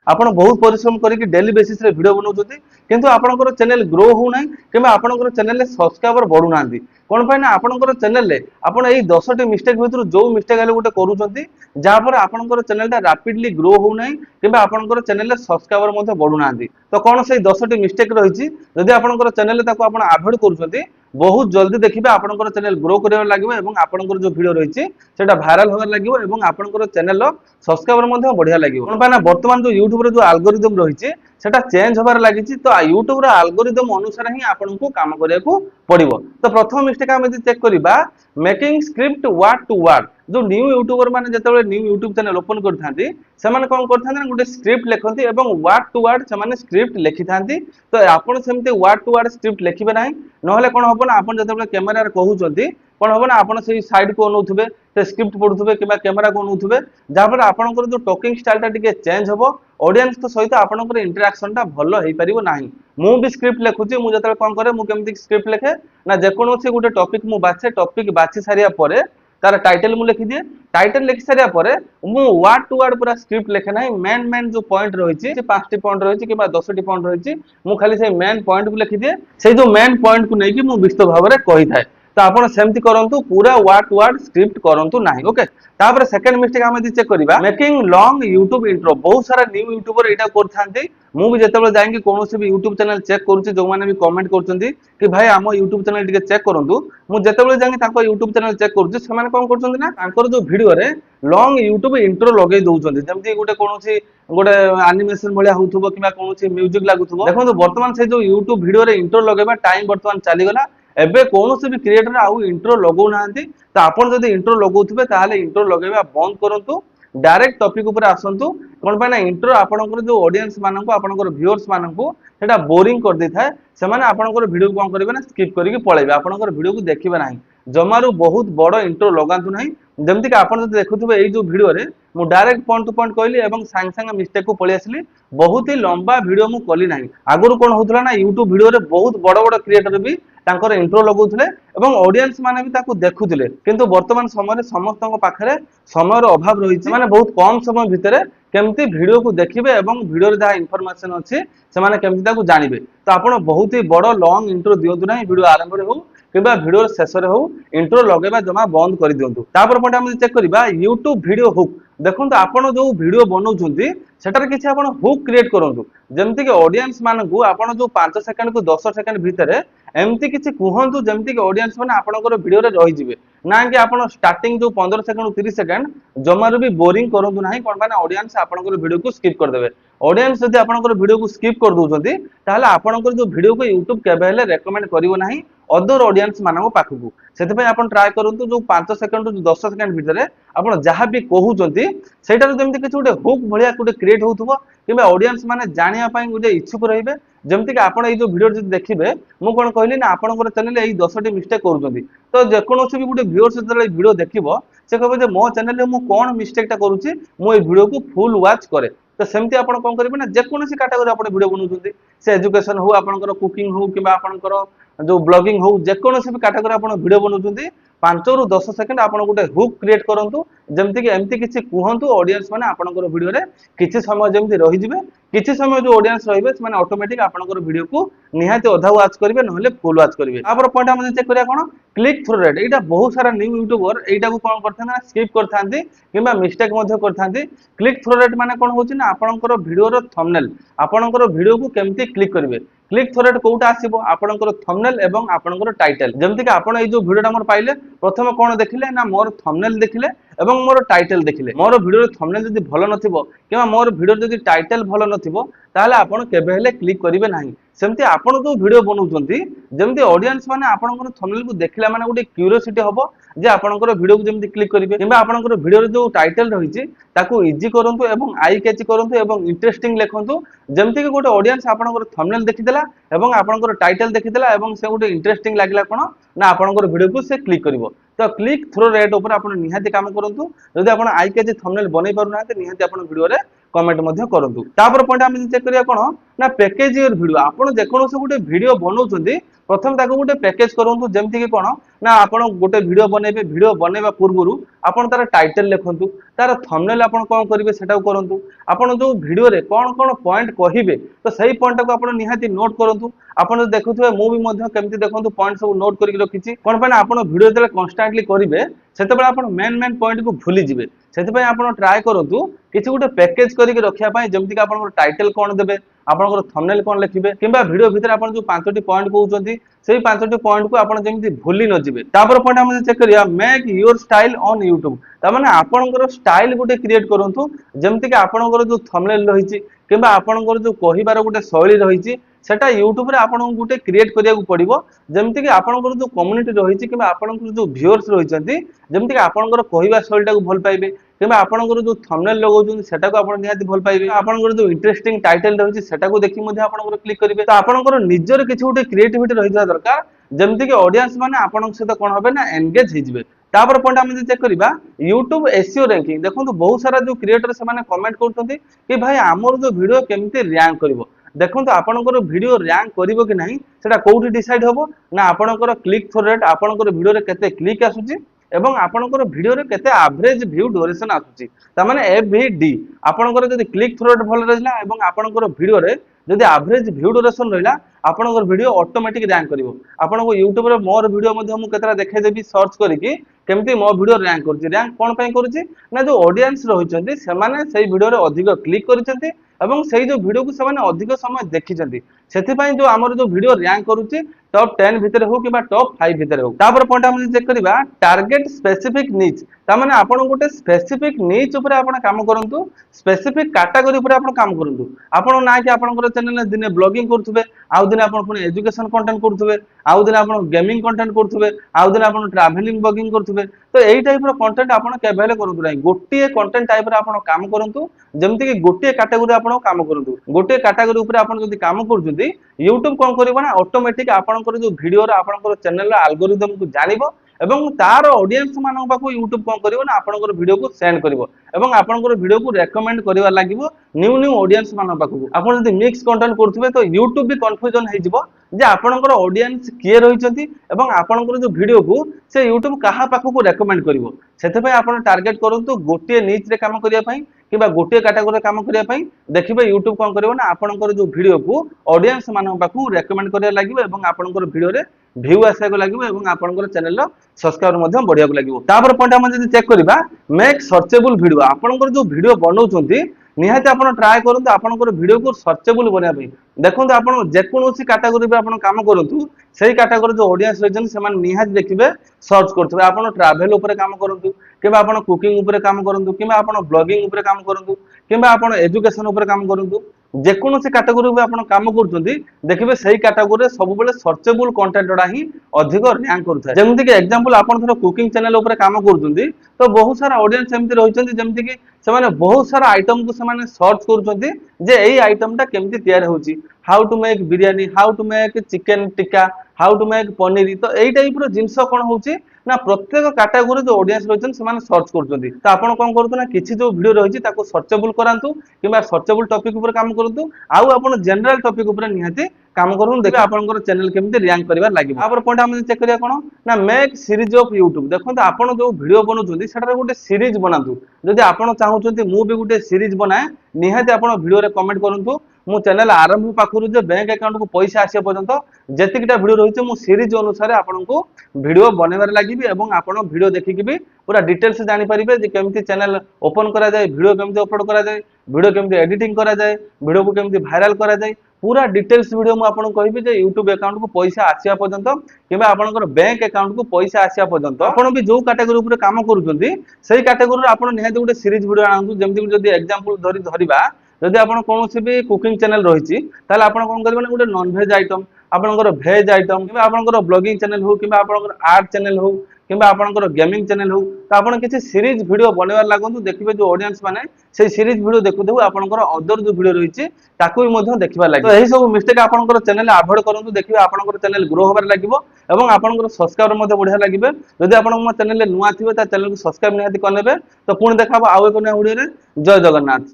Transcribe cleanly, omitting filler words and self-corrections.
ଆପଣ ବହୁତ ପରିଶ୍ରମ କରିକି ଡେଲି ବେସିସ୍ ରେ ଭିଡିଓ बनाउଛନ୍ତି କିନ୍ତୁ ଆପଣଙ୍କର ଚ୍ୟାନେଲ ଗ୍ରୋ हो ନାହିଁ କିମ୍ବା ଆପଣଙ୍କର ଚ୍ୟାନେଲରେ ସବସ୍କ୍ରାଇबर ବଢୁନାହାନ୍ତି କଣ ପାଇଁ ନା ଆପଣଙ୍କର ଚ୍ୟାନେଲରେ ଆପଣ ଏଇ 10ଟି ମିଷ୍ଟେକ୍ ଭିତରୁ ଯୋଉ ମିଷ୍ଟେକ୍ ହେଲେ ଗୋଟେ କରୁଛନ୍ତି ଯାହା ପରେ ଆପଣଙ୍କର ଚ୍ୟାନେଲଟା ରାପିଡଲି ଗ୍ରୋ हो ନାହିଁ କିମ୍ବା ଆପଣଙ୍କର ଚ୍ୟାନେଲରେ ସବସ୍କ୍ରାଇबर ମଧ୍ୟ ବଢୁନାହାନ୍ତି ତ କଣ ସେଇ 10ଟି ମିଷ୍ଟେକ୍ ରହିଛି ଯଦି ଆପଣଙ୍କର ଚ୍ୟାନେଲରେ ତାକୁ ଆପଣ ଆଭଏଡ୍ କରୁଛନ୍ତି बहुत जल्दी देखिए आपनकर चैनल ग्रो करिया लागिवो एवं आपनकर जो वीडियो रहिछि सेटा भाइराल होबार लागिवो एवं आपनकर चैनल सब्सक्राइबर मध्ये बढ़िया लागिवो कोन पाना वर्तमान जो YouTube रे जो एल्गोरिदम रहिछि सेटा चेंज होबार लागिछि तो YouTube रे एल्गोरिदम अनुसार ही आपनको काम करिया को पड़िबो तो प्रथम मिस्टेक हम यदि चेक करिबा making script word to word जो न्यू यूट्यूबर माने जेतेबेले न्यू यूट्यूब चैनल ओपन करथांती सेमाने कोन करथांती ना गोटे स्क्रिप्ट लेखंती एवं वर्ड टू वर्ड सेमाने स्क्रिप्ट लेखिथांती तो आपण सेमते वर्ड टू वर्ड स्क्रिप्ट लेखिबे नाही नहले कोन हबो ना आपण जेतेबेले कैमरा रे कहउचंती कोन हबो ना आपण सेही साइड को अनुथबे से स्क्रिप्ट पढुथबे किबा कैमरा को अनुथबे जा पर आपनकर जो टॉकिंग स्टाइल ता टिके चेंज हबो ऑडियंस तो सहित आपनकर इंटरेक्शन ता भलो हेई परिबो नाही मु भी स्क्रिप्ट लेखुची मु जेतेबेले कोन करे मु केमति स्क्रिप्ट लेखे ना जे कोनोसी गोटे टॉपिक मु बाछे टॉपिक बाछि सारिया परे तार टाइटल मु लिखि दिए टाइटल लिखि सारिया परे मु वर्ड टू वर्ड पूरा स्क्रिप्ट लेखे नाही मेन मेन जो पॉइंट रहिछि 5टी पॉइंट रहिछि किबा 10टी पॉइंट रहिछि मु खाली से मेन पॉइंट को लिखि दिए से जो मेन पॉइंट को नेकी मु विस्तृत भाव रे कहि थाए तो आपण सेमति करंतु पूरा वर्ड टू वर्ड स्क्रिप्ट करंतु नाही ओके तापर सेकंड मिस्टेक हम चेक करिबा मेकिंग लॉन्ग यूट्यूब इंट्रो बहुत सारा न्यू यूट्यूबर एटा करथांती मु भी जेतेबेले जाइंकी कोनोसी भी यूट्यूब चैनल चेक करूची जो माने भी कमेंट करचंती कि भाई हम यूट्यूब चैनल टिके चेक करंतु मु जेतेबेले जाइंकी ताको यूट्यूब चैनल चेक करूची से माने कोन करचंती ना तांकर जो वीडियो रे लॉन्ग यूट्यूब इंट्रो लगे दउचंती जेमति गोटे कोनोसी गोटे एनिमेशन भलिया होउथबो किबा कोनोसी म्यूजिक लागुथबो देखंतु वर्तमान से जो यूट्यूब वीडियो रे इंट्रो लगेबा टाइम वर्तमान चली गला एबे कोनोसी भी क्रिएटर आउ इंट्रो लगौ नाहंती तो आपण जदी इंट्रो लगौथबे ताहाले इंट्रो लगेबा बंद करंतु डायरेक्ट टॉपिक ऊपर आसंतु कोन पाना इंट्रो आपनकर जो ऑडियंस माननको आपनकर व्यूअर्स माननको सेटा बोरिंग कर दै थाए से माने आपनकर वीडियो को कोन करबे ना स्किप करके पळेबे आपनकर वीडियो को देखिबे नाही जमारू बहुत बड़ इंट्रो लगांतु नाही जेमति कि आपण जदी देखुथबे एई जो वीडियो रे मु डायरेक्ट पॉइंट टू पॉइंट कहली एवं सांग सांग मिस्टेक को पळि आसली बहुत ही लंबा वीडियो मु कली नाही आगुरु कोन होतला ना YouTube वीडियो रे बहुत बड़ बड़ क्रिएटर भी तांकर इंट्रो लगौथले एवं ऑडियंस माने भी ताकू देखुथले किंतु वर्तमान समय रे समस्तक पाखरे समयर अभाव रहिछि माने बहुत कम समय भितरे केमती वीडियो को देखिबे एवं वीडियो रे जहा इंफॉर्मेशन अछि से माने केमती ताकू जानिबे तो आपण बहुत ही बड़ लॉन्ग इंट्रो दियंतु नाही वीडियो आरंभ रे हो किबा वीडियो शेष रे हो इंट्रो लगेबा जमा बंद कर दियंतु तापर पॉइंट हम चेक करिबा YouTube वीडियो हुक देखंतु आपण जो वीडियो बनाउछंती सेटार किछि आपण हुक क्रिएट करंतु जेमति कि ऑडियंस मानकू आपण जो 5 सेकंड को 10 सेकंड भितरे एमती किछि कुहंतु जेमति कि ऑडियंस माने आपनकर वीडियो रे रहि जिवे ना कि आपण स्टार्टिंग जो 15 सेकंड 30 सेकंड जमारू भी बोरिंग करंतु नाही कोन माने ऑडियंस आपनकर वीडियो को स्किप कर देबे ऑडियंस यदि आपनकर वीडियो को स्किप कर दोउछंती ताहाले आपनकर जो वीडियो को YouTube केबे हेले रेकमेंड करिवो नाही अदर ऑडियंस मानको पाखकू सेते आपण ट्राई करंतु जो 5 सेकंड जो 10 सेकंड भितरे आपण जहा भी कहउचंती सेटार जेमति किछि गोटे हुक भलिया गोटे क्रिएट होउथबो किबा ऑडियंस माने जानिया पई गोटे इच्छुक रहिबे जेमति कि आपण ए जो वीडियो जदि देखिबे मु कोन कहली ना आपनकर चैनल ए 10टी मिस्टेक करूचंती तो जे कोनोसी भी गोटे व्यूअर्स जदि वीडियो देखिबो से कहबो जे मो चैनल रे मु कोन मिस्टेक ता करूची मु ए वीडियो को फुल वॉच करे तो सेमती आपण कोन करबे ना जे कोनोसी कैटेगरी आपण वीडियो बनाउचंती से एजुकेशन हो आपनकर कुकिंग हो किबा आपनकर जो ब्लॉगिंग हो जे कोनोसी भी कैटेगरी आपण वीडियो बनाउचंती 5 रु 10 सेकंड आपण गोटे हुक क्रिएट करंतु जेमति कि एमति किछि कुहंतु ऑडियंस माने आपनकर वीडियो रे किछि समय जेमति रहि जिवे किछि समय जो ऑडियंस रहिबे माने ऑटोमेटिक आपनकर वीडियो को निहाती अधा वॉच करिवे नहले फुल वॉच करिवे तापर पॉइंट हम चेक करिया कोन क्लिक थ्रू रेट एटा बहुत सारा न्यू यूट्यूबर एटा को कोन करथाना स्किप करथांती किबा मिस्टेक मध्ये करथांती क्लिक थ्रू रेट माने कोन होची ना आपनकर वीडियो रो थंबनेल आपनकर वीडियो को केमति क्लिक करिवे क्लिक थ्रू रेट कोउटा आसीबो आपनकर थंबनेल एवं आपनकर टाइटल जेमति कि आपण ए जो वीडियोटा मोर पाइले प्रथम कोन देखिले ना मोर थंबनेल देखिले एवं मोर टाइटल देखिले मोर वीडियो थंबनेल जदि भलो नथिबो किबा मोर वीडियो जदि टाइटल भलो नथिबो ताले आपण केबे हेले क्लिक करिवे नाही सेमति आपण जो वीडियो बनाउचंती जेमति ऑडियंस माने आपनकर थंबनेल को देखिला माने गोटे क्यूरियोसिटी हबो जे आपनकर वीडियो को जेमति क्लिक करिवे किबा आपनकर वीडियो रे जो टाइटल रहिछि ताकू इजी करंतु एवं आई कैच करंतु एवं इंटरेस्टिंग लेखंतु जेमति कि गोटे ऑडियंस आपनकर थंबनेल देखिदेला एवं आपनकर टाइटल देखिदेला एवं से गोटे इंटरेस्टिंग लागिला कोन ना आपनकर वीडियो को से क्लिक करिवो तो क्लिक थ्रू रेट ऊपर आपण निहाती काम करंतु जदि आपण आई कैच थंबनेल बनै पारु ना निहाती आपण वीडियो रे कमेंट मध्य करंतु। तापर पॉइंट हम चेक करिया कोन ना पैकेज योर वीडियो। आपण जेकोनोसे गुटे वीडियो बनाउछंती प्रथम ताको गुटे पैकेज करंतु जेमति कि कोन ना आपण गुटे वीडियो बनेबे वीडियो बनेबा पूर्वरु आपण तार टाइटल लिखंतु तार थंबनेल आपण कोन करिवे सेटा करंतु आपण जो वीडियो रे कोन कोन पॉइंट कहिबे तो सही पॉइंट को आपण निहाती नोट करंतु। आपण देखुथबे मु भी मध्य केमति देखंतु पॉइंट सब नोट करके रखिछि कोन पय आपण वीडियो जेले कांस्टेंटली करिवे सेतेबेला आपण मेन पॉइंट को भूली जिवे। सेते आपण ट्राई करंतु किछि गुटे पैकेज करके रखिया पय जेमति कि आपण टाइटल कोन देबे आपनकर थंबनेल कोन लिखिबे किबा वीडियो भीतर आपण जो पांचटी पॉइंट कहउछंती सेही पांचटी पॉइंट को आपण जेमति भूली न जिवे। तापर पॉइंट हम चेक करिया make your style on YouTube. ता माने आपनकर स्टाइल गुटे क्रिएट करंतु जेमति कि आपनकर जो थंबनेल रहिछि किबा आपनकर जो कहिबार गुटे शैली रहिछि सेटा यूट्यूब रे आपन गुटे क्रिएट करिया को पड़िबो जेमति कि आपनकर जो कम्युनिटी रहिछि किबा आपनकर जो व्यूअर्स रहिछंती जेमति कि आपनकर कहिबा शैलीटा को भल पाइबे किबा आपनकर जो थंबनेल लगाउछंती सेटा को आपण निहाती भल पाइबे आपनकर जो इंटरेस्टिंग टाइटल रहिछि सेटा को देखि मध्ये आपनकर क्लिक करिवे। तो आपनकर निजर किछि गुटे क्रिएटिविटी रहिजा दरकार जेमति कि ऑडियंस माने आपनक सहित कोन होबे ना एंगेज हिजबे। तापर पॉइंट हम चेक करिबा YouTube एसईओ रैंकिंग। देखंतु बहुत सारा जो क्रिएटर से माने कमेंट करथंती कि भाई हमर जो वीडियो केमति रैंक करिवो। देखंतु आपनकर वीडियो रैंक करिवो कि नाही सेटा कोउठी डिसाइड होबो ना आपनकर क्लिक थ्रू रेट आपनकर वीडियो रे केते क्लिक आसुची एवं आपनकर वीडियो रे केते एवरेज व्यू ड्यूरेशन आसुची ता माने एफवीडी आपनकर जदी क्लिक थ्रू रेट भल रहला एवं आपनकर वीडियो रे जदी एवरेज व्यू ड्यूरेशन रहला आपनकर वीडियो ऑटोमेटिक रैंक करिवो। आपनको YouTube रे मोर वीडियो मध्ये हम केतरा देखाइ देबी सर्च करिकि केमति मो वीडियो रैंक करछि रैंक कोन पय करछि ना जो ऑडियंस रहिचंती से माने सेही वीडियो रे अधिक क्लिक करिसंती एवं सेही जो वीडियो को से माने अधिक समय देखिसंती सेति पय जो हमर जो वीडियो रैंक करूछि टॉप 10 भितर हो किबा टॉप 5 भितर हो। तापर पॉइंट हम चेक करिबा टारगेट स्पेसिफिक नीच ता माने आपण गोटे स्पेसिफिक नीच ऊपर आपण काम करंतु स्पेसिफिक कैटेगरी ऊपर आपण काम करंतु। आपण ना कि आपनकर चैनल दिने ब्लॉगिंग करथुबे आउ दिन आपण पुनी एजुकेशन कंटेंट करथुबे आउ दिन आपण गेमिंग कंटेंट करथुबे आउ दिन आपण ट्रैवलिंग ब्लॉगिंग करथुबे तो एई टाइप रो कंटेंट आपण केबेले करथु नै गोटिए कंटेंट टाइप रो आपण काम करंतु जेमति कि गोटिए कैटेगरी आपण काम करंतु। गोटिए कैटेगरी ऊपर आपण जदी काम करजुंती YouTube कोन करिवो ना ऑटोमेटिक आपनकर जो वीडियो रो आपनकर चैनल रो एल्गोरिदम को जानिबो एवं तार ऑडियंस मानक पाखु YouTube कोन करिवो ना आपनकर वीडियो को सेंड करिवो एवं आपनकर वीडियो को रेकमेंड करिवा लागिवो न्यू ऑडियंस मानक पाखु। आपण जदी मिक्स कंटेंट करथुबे तो YouTube भी कंफ्यूजन हे जिवो जे आपनकर ऑडियंस किए रहिचंती एवं आपनकर जो वीडियो को से YouTube कहा पाखु को रेकमेंड करिवो। सेते पय आपण टारगेट करंतु गोटिए नीच रे काम करिया पई किबा गोटिए कैटेगरी रे काम करिया पई देखिबे YouTube कोन करिवो ना आपनकर जो वीडियो को ऑडियंस मानक पाखु रेकमेंड करिया लागिवो एवं आपनकर वीडियो रे व्यू आसा को लागिवो एवं आपनकर चैनल रो सब्सक्राइबर मध्ये बढ़िया को लागिवो। तापर पॉइंट हम जदी चेक करिबा मेक सर्चेबल वीडियो आपनकर जो वीडियो बनाउछंती निहाती आपण ट्राई करंतु आपनकर वीडियो को सर्चेबल बनिया पई। देखंतु आपण जेकोनोसी कैटेगरी पे आपण काम करंतु सेही कैटेगरी जो ऑडियंस रहजन सेमान निहाती देखिबे सर्च करथबे। आपण ट्रैवल ऊपर काम करंतु किबा आपण कुकिंग ऊपर काम करंतु किबा आपण ब्लॉगिंग ऊपर काम करंतु किबा आपण एजुकेशन ऊपर काम करंतु जेकोनोसी कैटेगरी पे आपण काम करथुंती देखिबे सेही कैटेगरी रे सब बेले सर्चेबल कंटेंट डा ही अधिक रैंक करथाय। जेमति कि एग्जांपल आपण थरो कुकिंग चैनल ऊपर काम करथुंती तो बहुत सारा ऑडियंस एमति रहिचंती जेमति कि से माने बहुत सारा आइटम को से माने सर्च करथुंती जे एई आइटम टा केमति तयार होउची how to make biryani how to make chicken tikka how to make paneer तो एई टाइप रो जिंस कोन होउची ना प्रत्येक कैटेगरी जो ऑडियंस रहिचन से माने सर्च करथुंती। तो आपण कोन करथु ना किछि जो वीडियो रहिची ताको सर्चेबल करांतु किबा सर्चेबल टॉपिक ऊपर काम करंतु आउ आपण जनरल टॉपिक ऊपर निहाती काम करूँ देखिए आपनकर चैनल केमति रैंक करिवार लागिबो। तापर पॉइंट हम चेक करिया कोन ना मेक सीरीज ऑफ YouTube। देखंतु आपण जो वीडियो बनउछंती सेटार गुटे सीरीज बनांतु जदि आपण चाहउछंती मु भी गुटे सीरीज बनाए निहाती आपण वीडियो रे कमेंट करंतु मु चैनल आरंभ पाखरु जे बैंक अकाउंट को पैसा आसिया पर्यंत जेतिकटा वीडियो रहिছে मु सीरीज अनुसार आपनको वीडियो बनेबार लागिबी एवं आपण वीडियो देखिकि भी पूरा डिटेल्स जानि परिबे जे केमति चैनल ओपन करा जाय वीडियो केमति अपलोड करा जाय वीडियो केमति एडिटिंग करा जाय वीडियो को केमति वायरल करा जाय पूरा डिटेल्स वीडियो मु आपन कहबी जे YouTube अकाउंट को पैसा आसिया पर्यंत किबा आपनकर बैंक अकाउंट को पैसा आसिया पर्यंत आपण भी जो कैटेगरी ऊपर काम करूछंती सेही कैटेगरी आपण निहाती गुटे सीरीज वीडियो आनंतु जेमति जदी एग्जांपल धरिबा जदि आपण कोनोसी भी कुकिंग चैनल रहिछि ताले आपण कोन करबे गुटे नॉन वेज आइटम आपनकर वेज आइटम किबा आपनकर ब्लॉगिंग चैनल हो किबा आपनकर आर्ट चैनल हो किबा आपनकर गेमिंग चैनल हो तो आपण किछि सीरीज वीडियो बनेबार लागंतु देखिबे जो ऑडियंस माने से सीरीज वीडियो देखुथु आपनकर अदर जो वीडियो रहिछि ताकू भी मध्य देखिबा लागि। तो एही सब मिस्टेक आपनकर चैनल अवॉइड करंतु देखिबे आपनकर चैनल ग्रो होबार लागिबो एवं आपनकर सब्सक्राइबर मध्य बढ़िया लागिबे। जदि आपण मो चैनल ले नुआ थिबे ता चैनल को सब्सक्राइब निहाती करनेबे। तो पुणी देखाबो आउ एक नया वीडियो रे। जय जगन्नाथ।